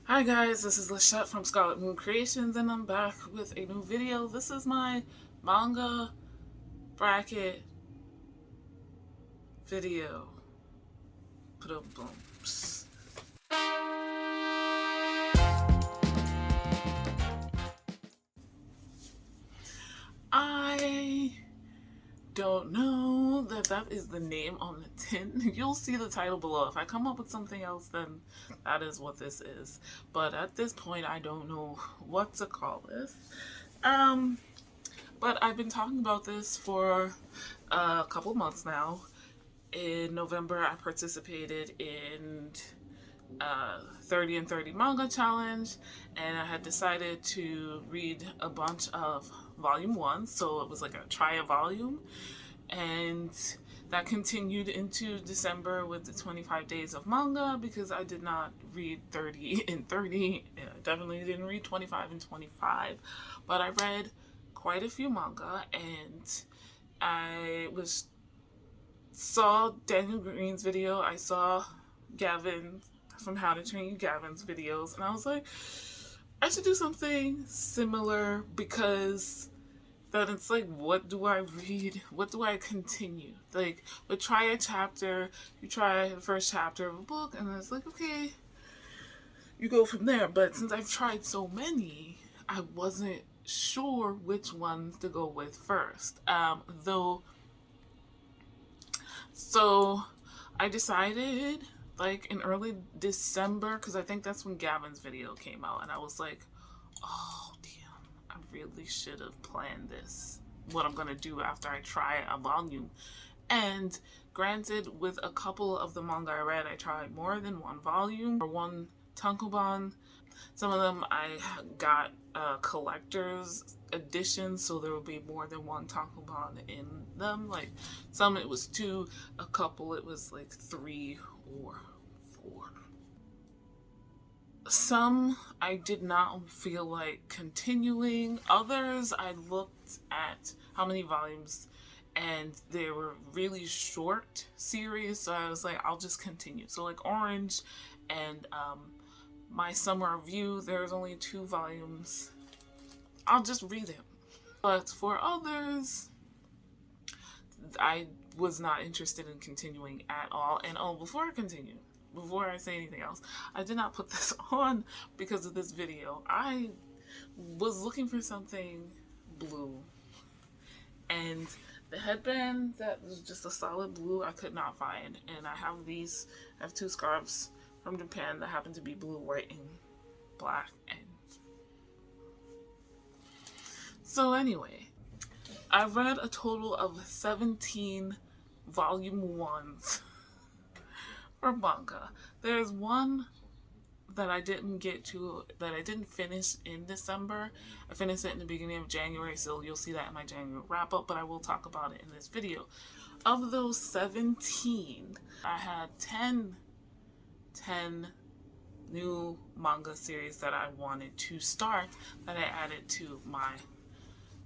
Hi guys, this is Lashette from Scarlet Moon Creations and I'm back with a new video. This is my manga bracket video. Boom. I don't know that is the name on the tin. You'll see the title below. If I come up with something else, then that is what this is. But at this point, I don't know what to call this. But I've been talking about this for a couple months now. In November, I participated in 30 and 30 manga challenge, and I had decided to read a bunch of volume 1, so it was like a try a volume, and that continued into December with the 25 days of manga because I did not read 30 and 30, and I definitely didn't read 25 and 25, but I read quite a few manga, and I saw Daniel Green's video, I saw Gavin from How to Train You Gavin's videos, and I was like, I should do something similar because then it's like, what do I read? What do I continue? Like, but try a chapter, you try the first chapter of a book, and then it's like, okay, you go from there. But since I've tried so many, I wasn't sure which ones to go with first. So I decided like in early December, because I think that's when Gavin's video came out, and I was like, oh damn, I really should have planned this, what I'm gonna do after I try a volume. And granted, with a couple of the manga I read, I tried more than one volume or one tankobon. Some of them I got collector's edition, so there will be more than one tankobon in them. Like some it was 2, a couple it was like 3 or 4. Some I did not feel like continuing. Others I looked at how many volumes and they were really short series, so I was like, I'll just continue. So like Orange and My Summer Review, there's only 2 volumes. I'll just read them. But for others, I was not interested in continuing at all. And oh, before I say anything else, I did not put this on because of this video. I was looking for something blue, and the headband that was just a solid blue I could not find. And I have 2 scarves from Japan that happen to be blue, white, and black. And so anyway, I read a total of 17 volume 1s for manga. There's one that I didn't finish in December. I finished it in the beginning of January, so you'll see that in my January wrap up, but I will talk about it in this video. Of those 17, I had 10 new manga series that I wanted to start that I added to my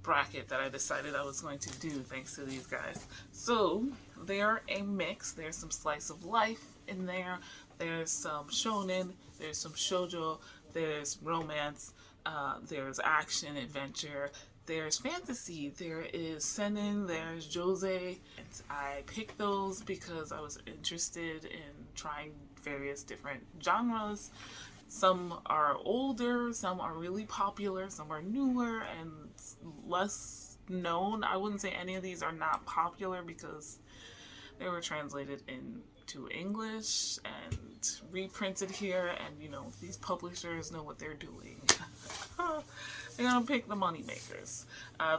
bracket that I decided I was going to do thanks to these guys. So they're a mix. There's some slice of life in there. There's some shonen. There's some shoujo. There's romance. There's action, adventure. There's fantasy. There is seinen. There's josei. And I picked those because I was interested in trying various different genres. Some are older, some are really popular, some are newer and less known. I wouldn't say any of these are not popular because they were translated into English and reprinted here, and you know, these publishers know what they're doing. They're gonna pick the money makers,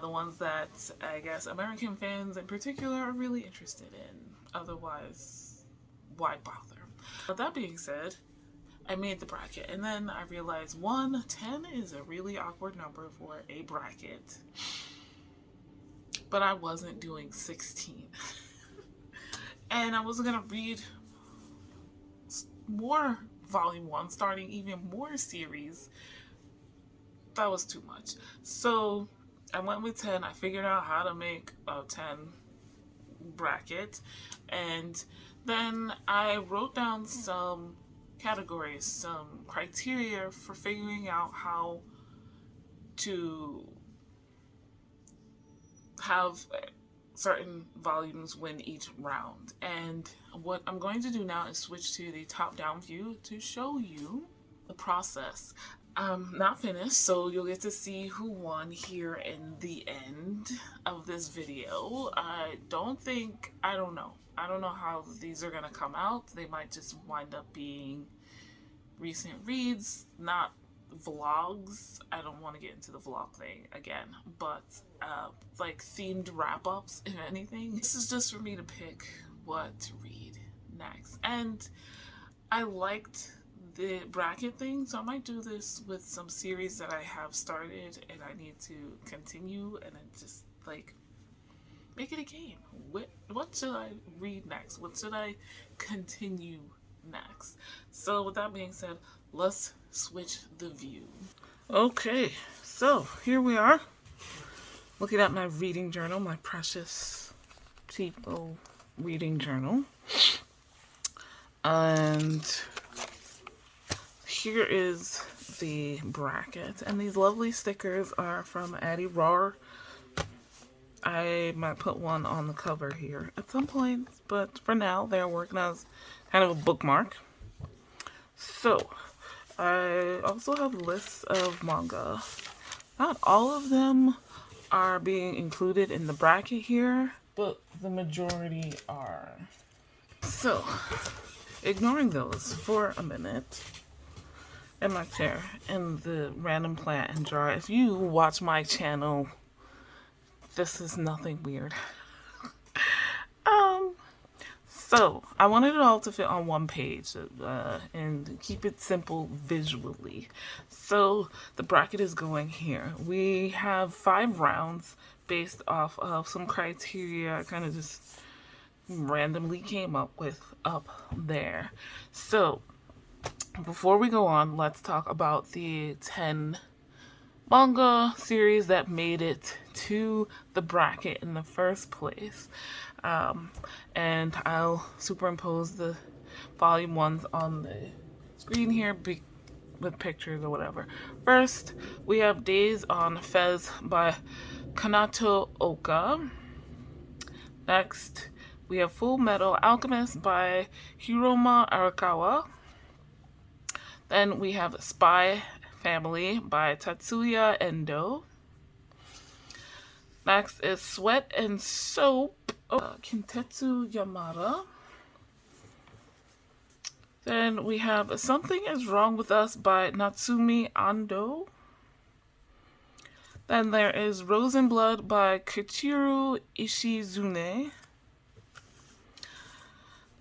the ones that I guess American fans in particular are really interested in. Otherwise, why bother? But that being said, I made the bracket, and then I realized 10 is a really awkward number for a bracket, but I wasn't doing 16. And I was gonna read more volume 1, starting even more series. That was too much. So I went with 10. I figured out how to make a 10 bracket, and then I wrote down some categories, some criteria for figuring out how to have certain volumes win each round. And what I'm going to do now is switch to the top-down view to show you the process. I'm not finished, so you'll get to see who won here in the end of this video. I don't know how these are gonna come out. They might just wind up being recent reads, not vlogs. I don't want to get into the vlog thing again, but like themed wrap-ups, if anything. This is just for me to pick what to read next. And I liked the bracket thing, so I might do this with some series that I have started and I need to continue, and then just like make it a game. What should I read next? What should I continue next? So with that being said, let's switch the view. Okay, so here we are, looking at my reading journal, my precious people reading journal. And here is the bracket, and these lovely stickers are from Addie Roar. I might put one on the cover here at some point, but for now they're working as kind of a bookmark. So I also have lists of manga. Not all of them are being included in the bracket here, but the majority are. So ignoring those for a minute, in my chair in the random plant and jar. If you watch my channel, this is nothing weird. So I wanted it all to fit on one page and keep it simple visually. So the bracket is going here. We have 5 rounds based off of some criteria I kind of just randomly came up with up there. So before we go on, let's talk about the 10 manga series that made it to the bracket in the first place. And I'll superimpose the volume ones on the screen here with pictures or whatever. First, we have Days on Fez by Kanato Oka. Next, we have Full Metal Alchemist by Hiroma Arakawa. Then we have Spy Family by Tatsuya Endo. Next is Sweat and Soap, Kintetsu Yamada. Then we have Something Is Wrong With Us by Natsumi Ando. Then there is Rose and Blood by Kichiru Ishizune.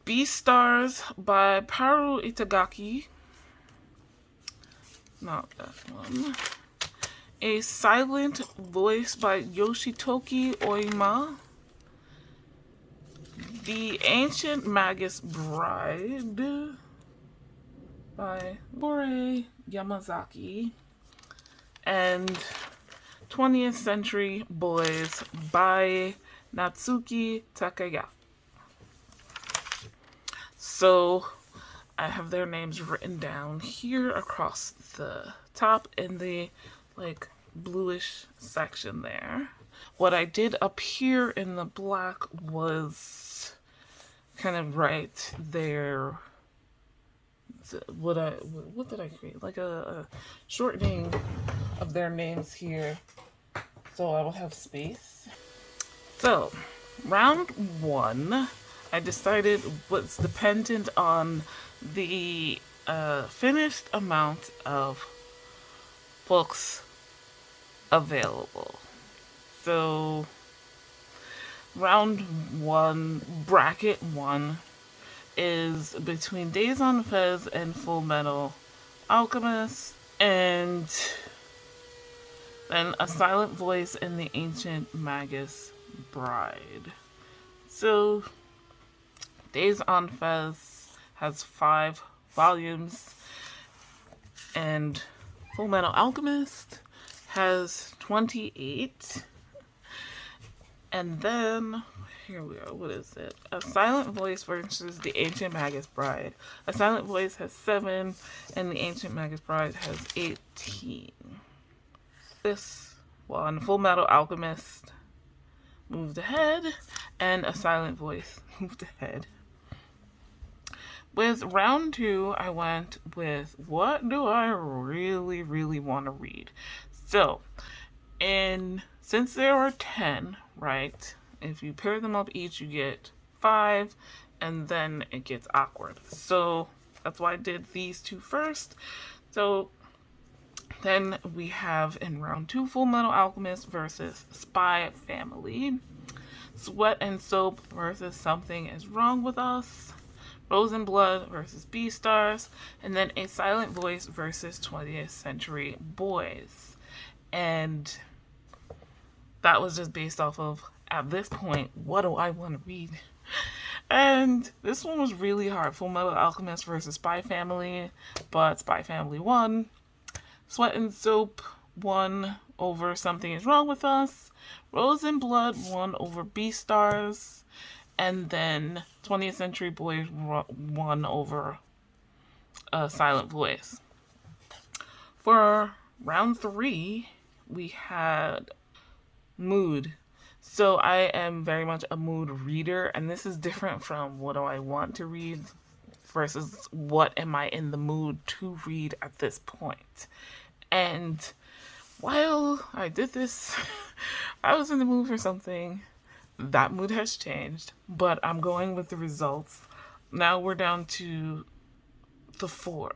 Beastars by Paru Itagaki. Not that one. A Silent Voice by Yoshitoki Oima. The Ancient Magus Bride by Bore Yamazaki. And 20th Century Boys by Natsuki Takaya. So I have their names written down here across the top in the like bluish section there. What I did up here in the black was kind of write their what did I create? Like a shortening of their names here, so I will have space. So round 1, I decided was dependent on the finished amount of books available. So round 1, bracket 1, is between Days on Fez and Full Metal Alchemist, and then A Silent Voice and the Ancient Magus Bride. So Days on Fez has 5 volumes, and Full Metal Alchemist has 28. And then here we go. What is it? A Silent Voice versus The Ancient Magus Bride. A Silent Voice has 7, and The Ancient Magus Bride has 18. This one, Full Metal Alchemist moved ahead, and A Silent Voice moved ahead. With round 2, I went with what do I really, really want to read? So, since there are 10, right? If you pair them up each, you get 5, and then it gets awkward. So that's why I did these 2 first. So then we have in round 2, Full Metal Alchemist versus Spy Family. Sweat and Soap versus Something Is Wrong With Us. Rose and Blood versus Beastars. And then A Silent Voice versus 20th Century Boys. And that was just based off of, at this point, what do I want to read? And this one was really hard. Full Metal Alchemist versus Spy Family, but Spy Family won. Sweat and Soap won over Something Is Wrong With Us. Rose and Blood won over Beastars. And then 20th Century Boys won over Silent Voice. For round 3, we had mood. So I am very much a mood reader, and this is different from what do I want to read versus what am I in the mood to read at this point. And while I did this, I was in the mood for something. That mood has changed, but I'm going with the results. Now we're down to the 4.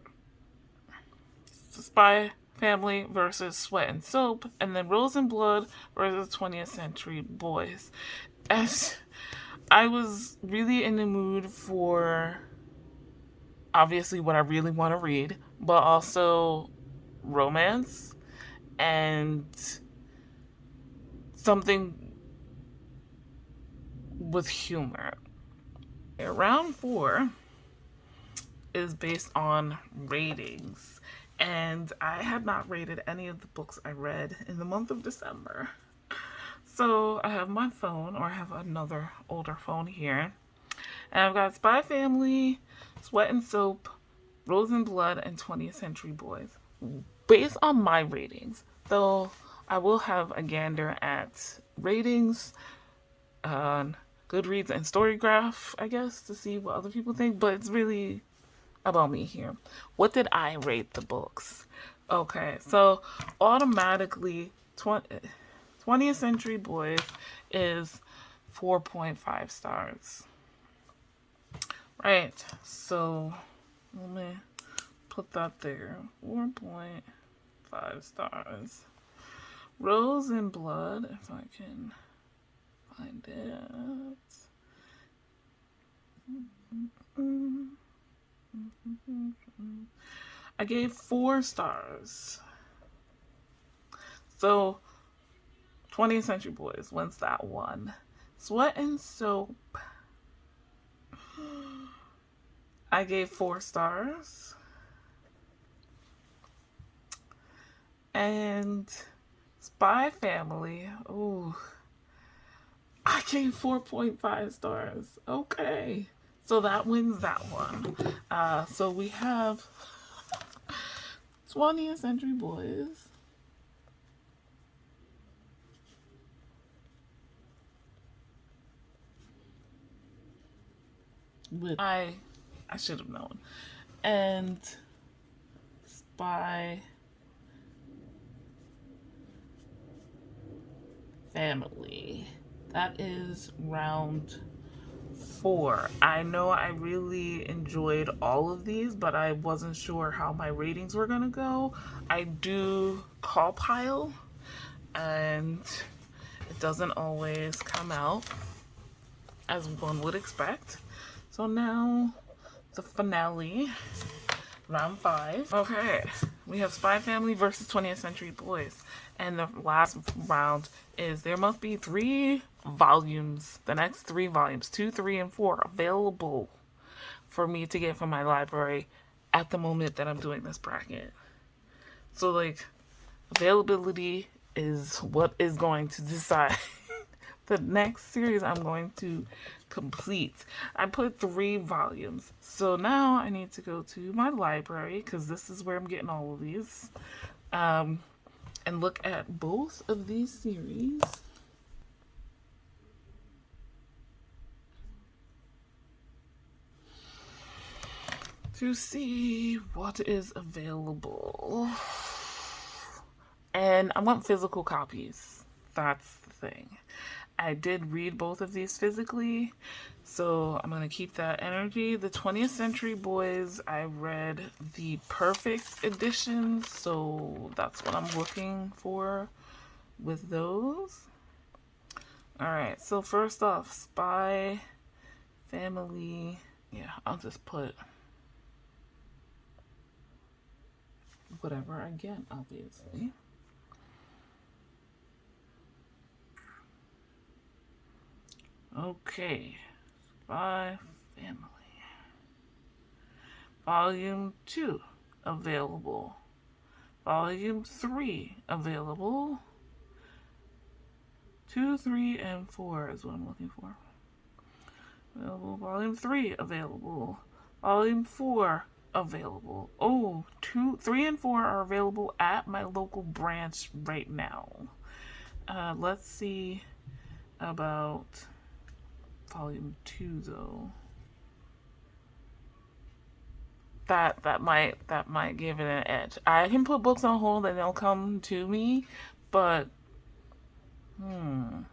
Spy Family versus Sweat and Soap, and then Rose and Blood versus 20th Century Boys. As I was really in the mood for obviously what I really want to read, but also romance and something with humor. Round 4 is based on ratings. And I had not rated any of the books I read in the month of December. So I have my phone, or I have another older phone here. And I've got Spy Family, Sweat and Soap, Rose and Blood, and 20th Century Boys. Based on my ratings, though I will have a gander at ratings, Goodreads, and Storygraph, I guess, to see what other people think. But it's really about me here. What did I rate the books? Okay, so automatically 20th Century Boys is 4.5 stars. Right, so let me put that there. 4.5 stars. Rose and Blood, if I can find it. I gave 4 stars. So 20th Century Boys wins that one. Sweat and Soap, I gave 4 stars. And Spy Family, ooh, I gave 4.5 stars. Okay. So that wins that one. So we have 20th Century Boys. With I should have known. And Spy Family. That is round 4. I know I really enjoyed all of these, but I wasn't sure how my ratings were gonna go. I do call pile, and it doesn't always come out as one would expect. So now the finale, round 5. Okay, we have Spy Family versus 20th Century Boys, and the last round is there must be 3 volumes, the next 3 volumes, 2, 3, and 4, available for me to get from my library at the moment that I'm doing this bracket. So, like, availability is what is going to decide the next series I'm going to complete. I put 3 volumes. So now I need to go to my library, because this is where I'm getting all of these, and look at both of these series. To see what is available. And I want physical copies. That's the thing. I did read both of these physically, so I'm going to keep that energy. The 20th Century Boys, I read the perfect edition, so that's what I'm looking for with those. Alright, so first off, Spy Family. Yeah, I'll just put whatever I get, obviously. Okay, Spy Family. Volume 2 available. Volume 3 available. 2, 3, and 4 is what I'm looking for. Available. Volume 3 available. Volume 4 available. Oh, 2, 3, and 4 are available at my local branch right now. Let's see about Volume 2 though. That might give it an edge. I can put books on hold and they'll come to me, but ooh,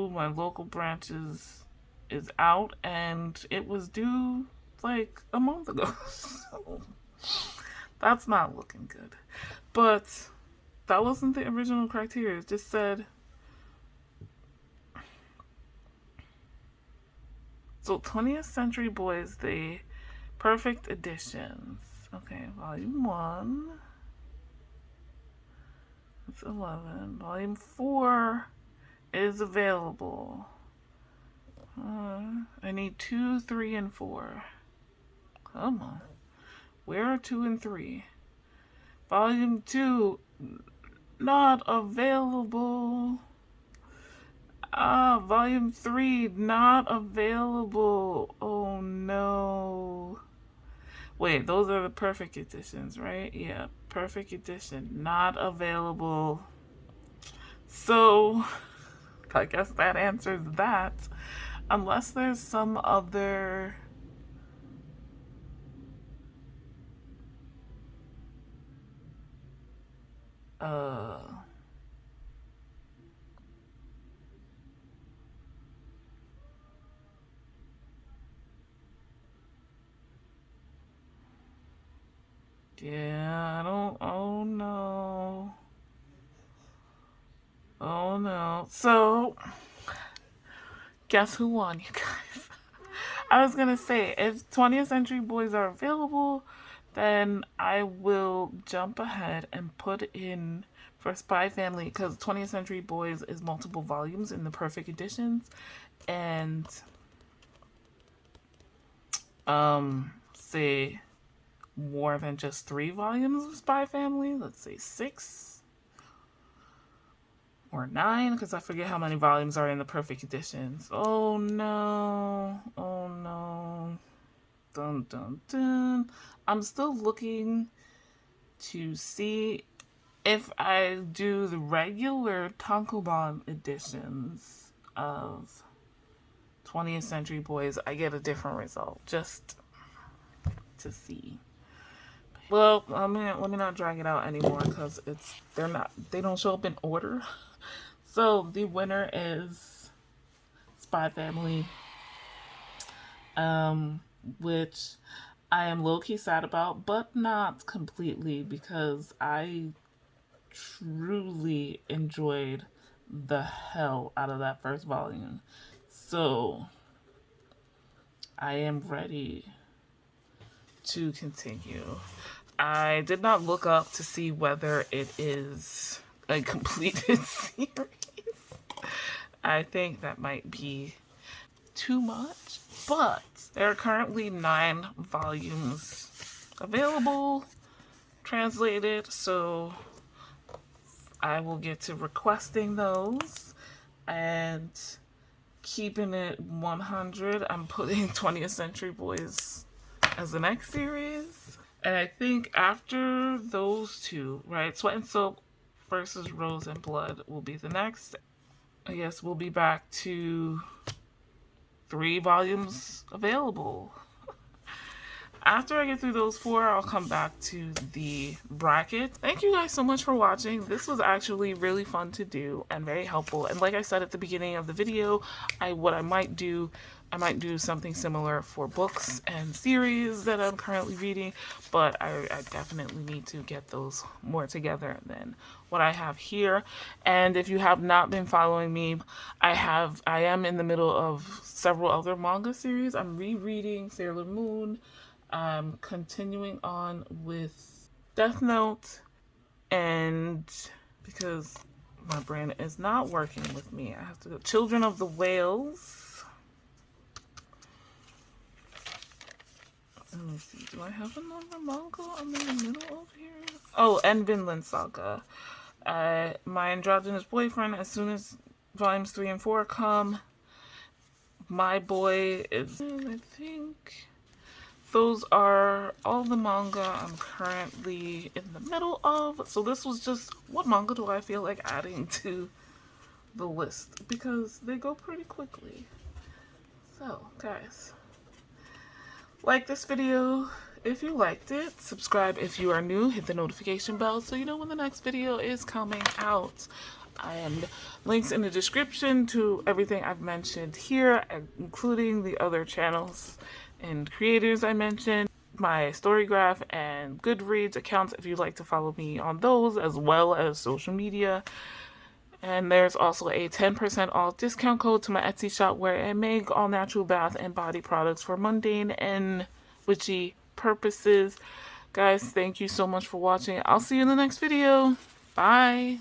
my local branch is out and it was due like a month ago. So that's not looking good. But that wasn't the original criteria. It just said, so 20th Century Boys, the perfect editions. Okay, volume 1. That's 11. Volume 4 is available. I need 2, 3, and 4. Come on. Where are 2 and 3? Volume 2, not available. Volume 3, not available. Oh no. Wait, those are the perfect editions, right? Yeah, perfect edition, not available. So, I guess that answers that. Unless there's some other... Yeah, I don't... Oh no. Oh no. So, guess who won, you guys? I was gonna say, if 20th Century Boys are available, then I will jump ahead and put in for Spy Family, because 20th Century Boys is multiple volumes in the perfect editions, and say more than just 3 volumes of Spy Family. Let's say 6 or 9, because I forget how many volumes are in the perfect editions. Oh no. Oh no. Dun dun dun. I'm still looking to see if I do the regular tankobon editions of 20th Century Boys, I get a different result. Just to see. Well, let me not drag it out anymore, because they don't show up in order. So the winner is Spy Family, which I am low-key sad about, but not completely, because I truly enjoyed the hell out of that first volume. So I am ready to continue. I did not look up to see whether it is a completed series. I think that might be too much, but there are currently 9 volumes available, translated, so I will get to requesting those. And keeping it 100, I'm putting 20th Century Boys as the next series. And I think after those two, right, Sweat and Soap versus Rose and Blood will be the next. I guess we'll be back to 3 volumes available. After I get through those 4, I'll come back to the bracket. Thank you guys so much for watching. This was actually really fun to do and very helpful. And like I said at the beginning of the video, I might do something similar for books and series that I'm currently reading, but I definitely need to get those more together than what I have here. And if you have not been following me, I am in the middle of several other manga series. I'm rereading Sailor Moon. I'm continuing on with Death Note, and because my brain is not working with me, I have to go. Children of the Whales. Let me see, do I have another manga I'm in the middle of here? Oh, and Vinland Saga. My Androgynous Boyfriend, as soon as volumes 3 and 4 come. My Boy is, I think... Those are all the manga I'm currently in the middle of. So this was just, what manga do I feel like adding to the list? Because they go pretty quickly. So, guys, like this video if you liked it. Subscribe if you are new. Hit the notification bell so you know when the next video is coming out. And links in the description to everything I've mentioned here, including the other channels and creators I mentioned, my Storygraph and Goodreads accounts if you'd like to follow me on those, as well as social media. And there's also a 10% off discount code to my Etsy shop where I make all natural bath and body products for mundane and witchy purposes. Guys, thank you so much for watching. I'll see you in the next video. Bye.